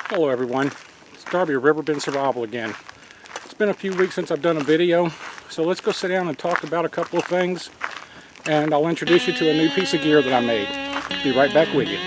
Hello everyone, it's Darby of RiverBendSurvival again. It's been a few weeks since I've done a video, so let's go sit down and talk about a couple of things, and I'll introduce you to a new piece of gear that I made. Be right back with you.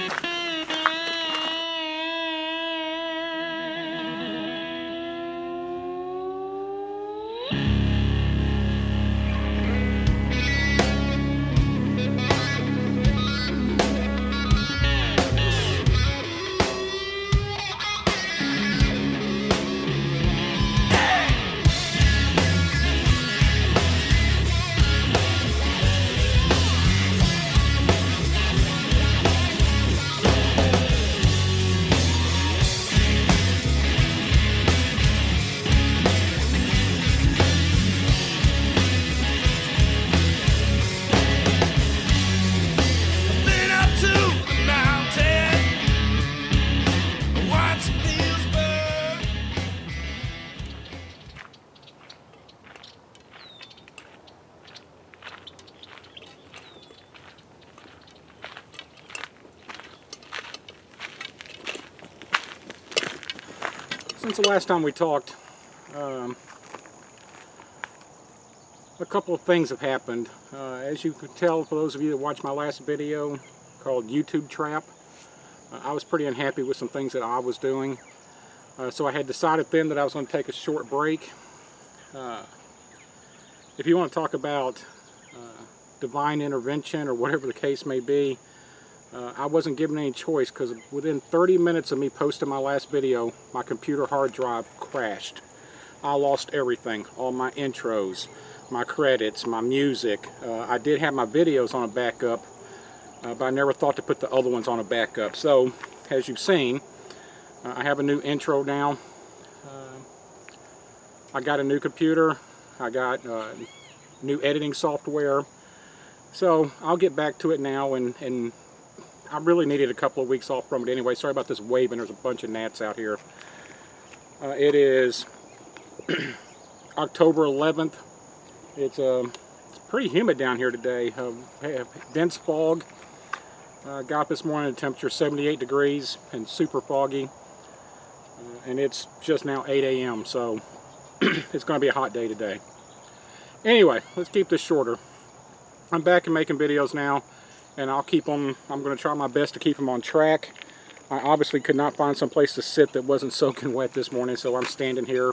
Since the last time we talked, a couple of things have happened. As you could tell, for those of you that watched my last video called YouTube Trap, I was pretty unhappy with some things that I was doing. So I had decided then that I was going to take a short break. If you want to talk about divine intervention or whatever the case may be, I wasn't given any choice, because within 30 minutes of me posting my last video, my computer hard drive crashed. I lost everything, all my intros, my credits, my music. I did have my videos on a backup, but I never thought to put the other ones on a backup. So, as you've seen, I have a new intro now. I got a new computer. I got new editing software. So, I'll get back to it now, and I really needed a couple of weeks off from it anyway. Sorry about this waving. There's a bunch of gnats out here. It is October 11th. It's pretty humid down here today. Dense fog. Got up this morning, the temperature 78 degrees and super foggy. And it's just now 8 a.m. so it's going to be a hot day today. Anyway, let's keep this shorter. I'm back and making videos now, and I'll keep them. I'm going to try my best to keep them on track. I obviously could not find some place to sit that wasn't soaking wet this morning, so I'm standing here.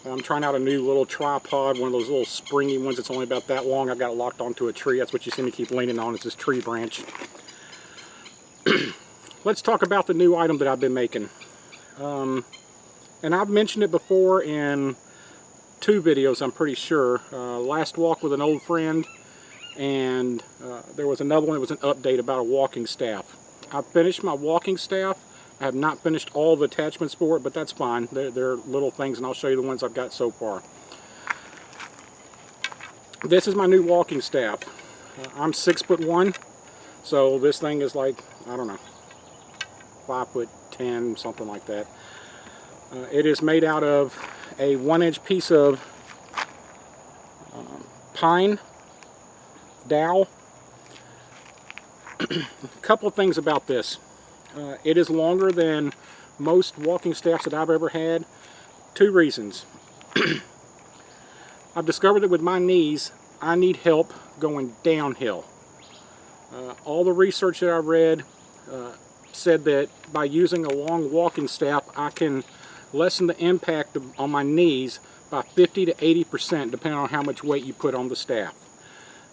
I'm trying out a new little tripod, one of those little springy ones that's only about that long. I've got it locked onto a tree. That's what you see me keep leaning on, is this tree branch. Let's talk about the new item that I've been making. And I've mentioned it before in 2 videos, I'm pretty sure. Last walk with an old friend, and there was another one that was an update about a walking staff. I finished my walking staff. I have not finished all the attachments for it, but that's fine. They're little things, and I'll show you the ones I've got so far. This is my new walking staff. I'm 6'1", so this thing is like, I don't know, 5'10", something like that. It is made out of a 1-inch piece of pine dowel. A couple of things about this. It is longer than most walking staffs that I've ever had. 2 reasons. I've discovered that with my knees, I need help going downhill. All the research that I read said that by using a long walking staff, I can lessen the impact on my knees by 50 to 80%, depending on how much weight you put on the staff.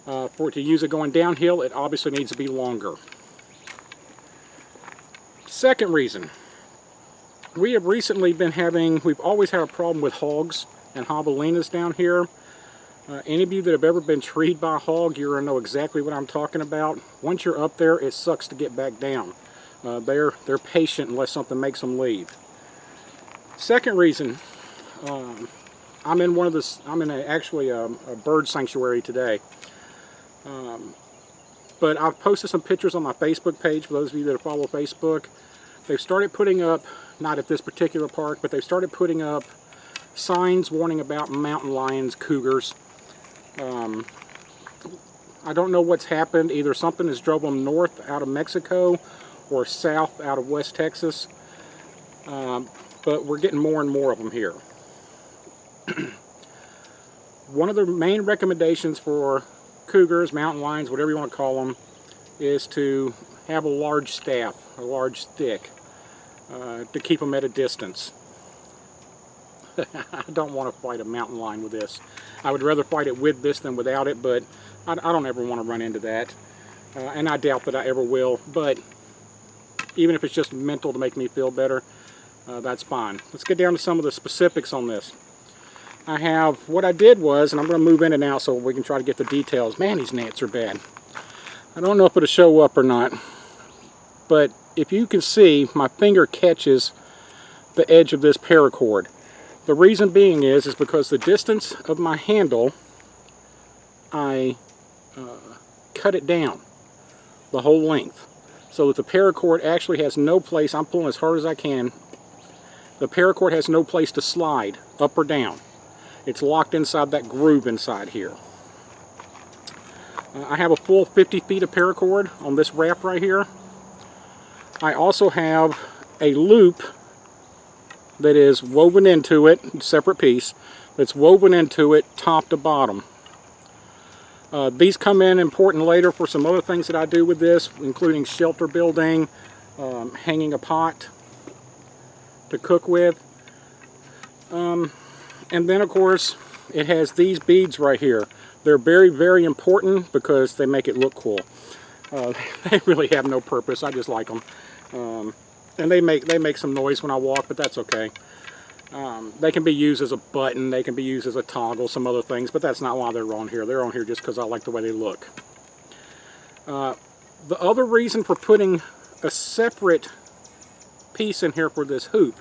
For it to use it going downhill, it obviously needs to be longer. Second reason, we have recently been we've always had a problem with hogs and javelinas down here. Any of you that have ever been treed by a hog, you're going to know exactly what I'm talking about. Once you're up there, it sucks to get back down. They're patient unless something makes them leave. Second reason, I'm in actually a bird sanctuary today. But I've posted some pictures on my Facebook page for those of you that follow Facebook. They've started putting up, not at this particular park, but they've started putting up signs warning about mountain lions, cougars. I don't know what's happened. Either something has drove them north out of Mexico or south out of West Texas. but we're getting more and more of them here. One of the main recommendations for cougars, mountain lions, whatever you want to call them, is to have a large staff, a large stick, to keep them at a distance. I don't want to fight a mountain lion with this. I would rather fight it with this than without it, but I don't ever want to run into that. And I doubt that I ever will, but even if it's just mental to make me feel better, that's fine. Let's get down to some of the specifics on this. What I did was, and I'm going to move in and out so we can try to get the details. Man, these gnats are bad. I don't know if it'll show up or not, but if you can see, my finger catches the edge of this paracord. The reason being is because the distance of my handle, I cut it down the whole length so that the paracord actually has no place. I'm pulling as hard as I can. The paracord has no place to slide up or down. It's locked inside that groove inside here. I have a full 50 feet of paracord on this wrap right here. I also have a loop that is woven into it, separate piece, that's woven into it top to bottom. These come in important later for some other things that I do with this, including shelter building, hanging a pot to cook with. And then of course it has these beads right here. They're very, very important because they make it look cool. They really have no purpose. I just like them. And they make some noise when I walk, but that's okay. They can be used as a button, they can be used as a toggle, some other things, but that's not why they're on here. They're on here just because I like the way they look. The other reason for putting a separate piece in here for this hoop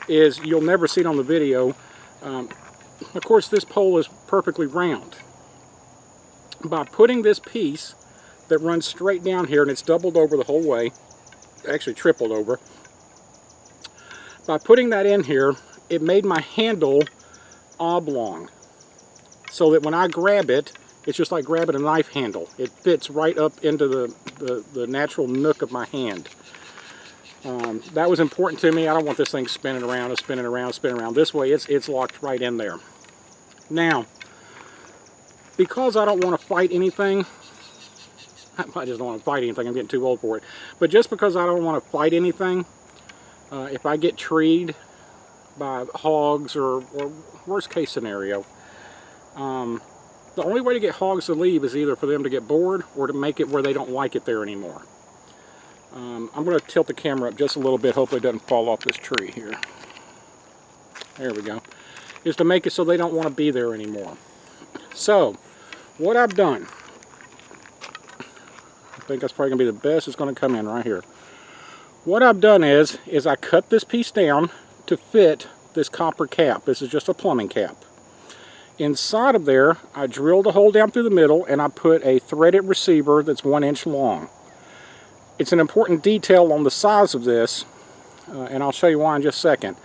is, you'll never see it on the video, of course this pole is perfectly round. By putting this piece that runs straight down here, and it's doubled over the whole way, actually tripled over, by putting that in here, it made my handle oblong, so that when I grab it, it's just like grabbing a knife handle. It fits right up into the natural nook of my hand. That was important to me. I don't want this thing spinning around and spinning around and spinning around. This way it's locked right in there. Now, because I don't want to fight anything, I just don't want to fight anything, I'm getting too old for it, but just because I don't want to fight anything, if I get treed by hogs or worst case scenario, the only way to get hogs to leave is either for them to get bored or to make it where they don't like it there anymore. I'm going to tilt the camera up just a little bit, hopefully it doesn't fall off this tree here. There we go. Is to make it so they don't want to be there anymore. So, what I've done, I think that's probably going to be the best it's going to come in right here. What I've done is I cut this piece down to fit this copper cap. This is just a plumbing cap. Inside of there, I drilled a hole down through the middle and I put a threaded receiver that's 1 inch long. It's an important detail on the size of this, and I'll show you why in just a second.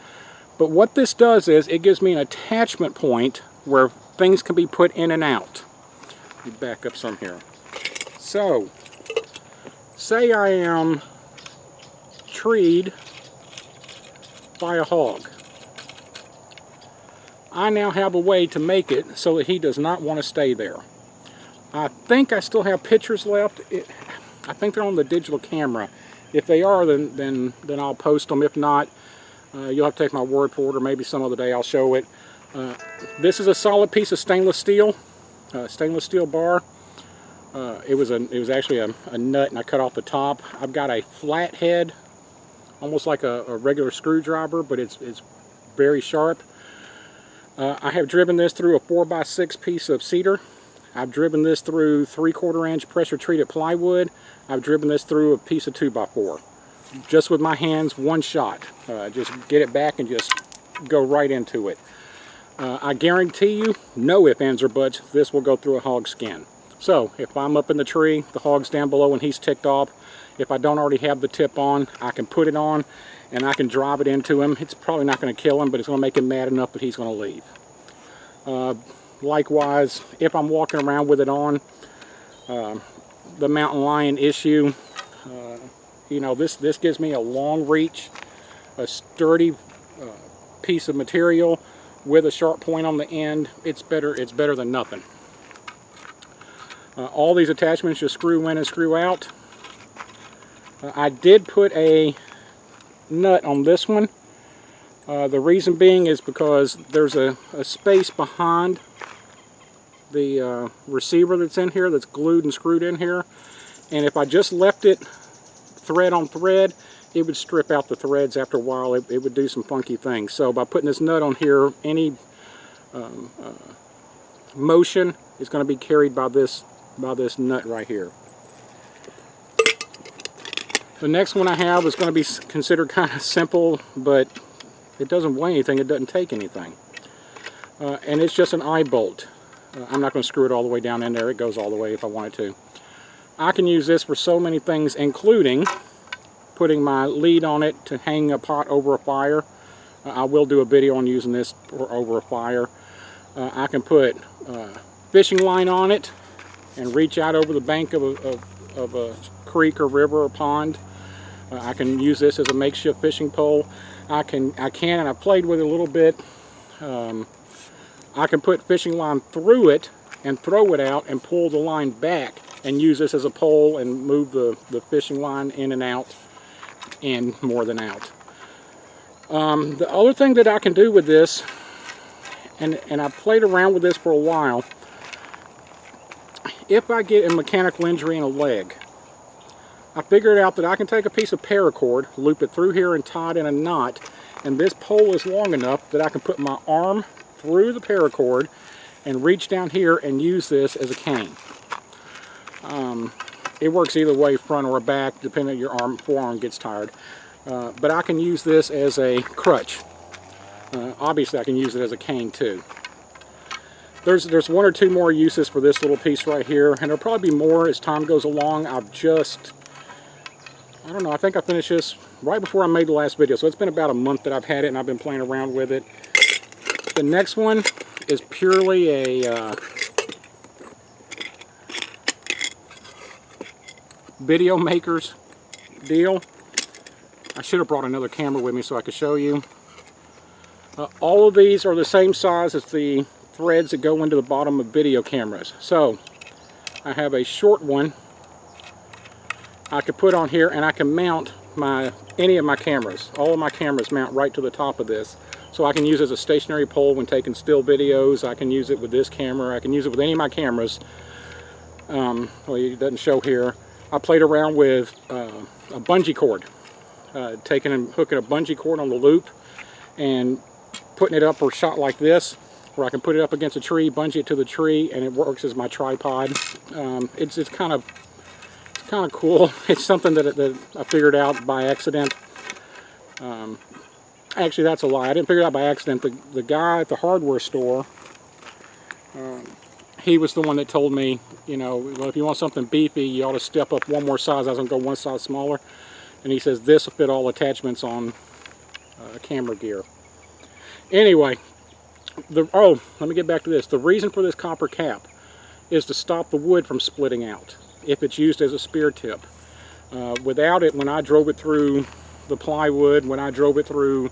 But what this does is it gives me an attachment point where things can be put in and out. Let me back up some here. So, say I am treed by a hog. I now have a way to make it so that he does not want to stay there. I think I still have pictures left. I think they're on the digital camera. If they are, then I'll post them. If not, you'll have to take my word for it, or maybe some other day I'll show it. This is a solid piece of stainless steel bar. It was actually a nut, and I cut off the top. I've got a flat head, almost like a regular screwdriver, but it's very sharp. I have driven this through a 4x6 piece of cedar. I've driven this through 3/4 inch pressure treated plywood. I've driven this through a piece of 2x4. Just with my hands, one shot. Just get it back and just go right into it. I guarantee you, no ifs, ands, or buts, this will go through a hog skin. So, if I'm up in the tree, the hog's down below and he's ticked off, if I don't already have the tip on, I can put it on and I can drive it into him. It's probably not going to kill him, but it's going to make him mad enough that he's going to leave. Likewise, if I'm walking around with it on, the mountain lion issue, you know, this gives me a long reach. a sturdy piece of material with a sharp point on the end, it's better than nothing. All these attachments just screw in and screw out. I did put a nut on this one. The reason being is because there's a space behind the receiver that's in here that's glued and screwed in here, and if I just left it thread on thread, it would strip out the threads after a while. It would do some funky things. So by putting this nut on here, any motion is going to be carried by this nut right here. The next one I have is going to be considered kind of simple, but it doesn't weigh anything, it doesn't take anything. And it's just an eye bolt. I'm not going to screw it all the way down in there, it goes all the way if I wanted to. I can use this for so many things, including putting my lead on it to hang a pot over a fire. I will do a video on using this for over a fire. I can put fishing line on it and reach out over the bank of a creek or river or pond. I can use this as a makeshift fishing pole. I can and I've played with it a little bit. I can put fishing line through it and throw it out and pull the line back and use this as a pole and move the fishing line in and out and more than out. The other thing that I can do with this, and I played around with this for a while, if I get a mechanical injury in a leg, I figured out that I can take a piece of paracord, loop it through here and tie it in a knot, and this pole is long enough that I can put my arm through the paracord and reach down here and use this as a cane. It works either way, front or back, depending on your forearm gets tired. But I can use this as a crutch. Obviously I can use it as a cane too. There's one or two more uses for this little piece right here, and there'll probably be more as time goes along. I don't know, I think I finished this right before I made the last video, so it's been about a month that I've had it and I've been playing around with it. The next one is purely a video maker's deal. I should have brought another camera with me so I could show you. All of these are the same size as the threads that go into the bottom of video cameras. So I have a short one I could put on here, and I can mount any of my cameras. All of my cameras mount right to the top of this. So I can use it as a stationary pole when taking still videos. I can use it with this camera. I can use it with any of my cameras. Well, it doesn't show here. I played around with a bungee cord. Taking and hooking a bungee cord on the loop and putting it up for a shot like this, where I can put it up against a tree, bungee it to the tree, and it works as my tripod. It's kind of cool. It's something that I figured out by accident. Actually, that's a lie. I didn't figure it out by accident. The guy at the hardware store, he was the one that told me, you know, well, if you want something beefy, you ought to step up one more size. I was going to go one size smaller. And he says this will fit all attachments on camera gear. Anyway, let me get back to this. The reason for this copper cap is to stop the wood from splitting out if it's used as a spear tip. Without it, when I drove it through the plywood, when I drove it through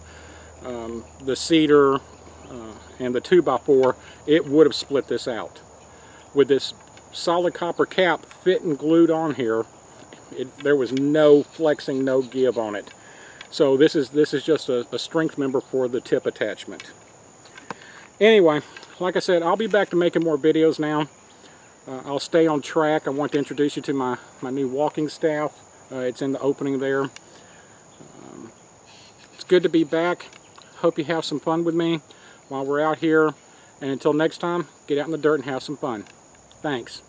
the cedar and the 2x4, it would have split this out. With this solid copper cap fit and glued on here, there was no flexing, no give on it. So this is just a strength member for the tip attachment. Anyway, like I said, I'll be back to making more videos now. I'll stay on track. I want to introduce you to my new walking staff. It's in the opening there. It's good to be back. Hope you have some fun with me while we're out here. And until next time, get out in the dirt and have some fun. Thanks.